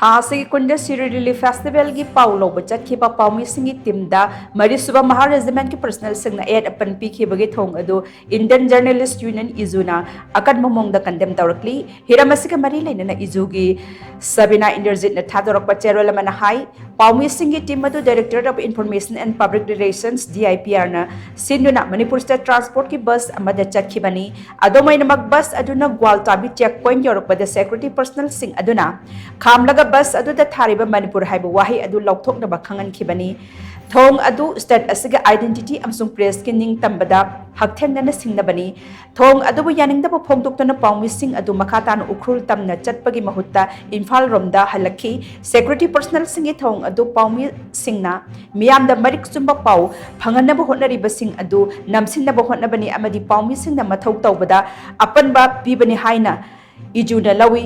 थासी कुंड सिरी relief festival की Paulo बचतखिबा पाउमी सिंगी टीमदा मरीसुबा महा regiment की पर्सनल सिंगना एड अपन पीखिबगे थोंग अदु इंडियन जर्नलिस्ट यूनियन इजुना अकन ममोंगदा कंडेम तौरकली हिरमसिका मरी लेना इजुगी सबीना इंद्रजीत ने थादोरक चेरोल मन हाई पाउमी सिंगी टीम अदु director of information and public relations DIPR ना सिंदुना मणिपुर स्टेट ट्रांसपोर्ट की बस अमदा चतखिबनी अदोमैनमक बस अदुना ग्वालटाबी चेक पॉइंट योरकबदा सेक्रेटरी पर्सनल सिंग अदुना खामलगा बस अदुदा थारिबा मणिपुर हाइबा वाही अदु लौथोकनबा खंगनखिबनी थोंग अदु स्टेट असिगा आइडेंटिटी अमसुंग प्रेस के निंग तंबदा हकथेंगना सिंगनबनी थोंग अदुबु यानिंगदबा फोंगदोक्तना पाउमी सिंग अदु मखातान उखरुल तमना चटपगी महुत्ता इम्फाल रोमदा हलखी सेक्रेटरी पर्सनल सिंगी थोंग अदु पाउमी सिंगना मियामदा मरिक चुंबा पाउ फंगनबा होटनरिबा सिंग अदु नमसिनबा होटनबनी अमदी पाउमी सिंगना मथौ तौबदा अपनबा पीबनी हाइना इजुना लवी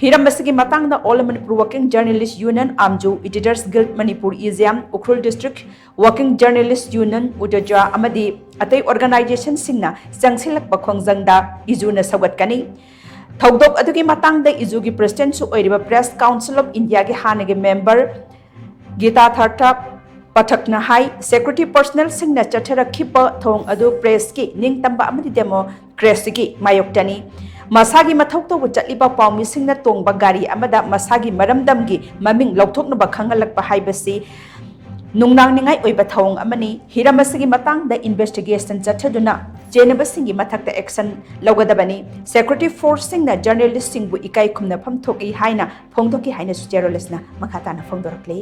हिरमसिगी मतंगदा all Manipur working journalist union आमजू एडिटर्स गिल्ड मणिपुर इजियाम Ukhrul district working journalist union उदजा अमदी अतै ऑर्गेनाइजेशन सिंगना चंगसिलक खोंगजंगदा इजुना सवगतकनी थौदोक अदुगी मतंगदा इजुगी प्रेसिडेंट सु ओइरिबा प्रेस काउंसिल ऑफ इंडिया के हानेगे मेंबर गीता थर्था पथकना हाई सेक्रेटरी पर्सनल सिंगना चथरखिप थोंग अदु प्रेस की निंगतंबा अमदी डेमोक्रेसी की मायोक्तनी मसागी मथौ तौब चलिबा पाउमी सिंगना तोंगबा गारी अमदा मसागी मरमदमगी ममिंग लौथोकनबा खंगलकपा हाइबसी नुंगनांगनिंगाई ओइबा थौंग अमनी हिरमसिगी मतंगदा इन्वेस्टिगेशन चथदुना जेनबसिंगी मथक्ता एक्शन लौगदबनी सेक्रेटरी फोर्स सिंगना जर्नलिस्ट सिंगबु इकाई खुमना फमथोकी हाइना फोंगथोकी हाइना सुचेरोलिसना मखाताना फोंगदोरक्ले।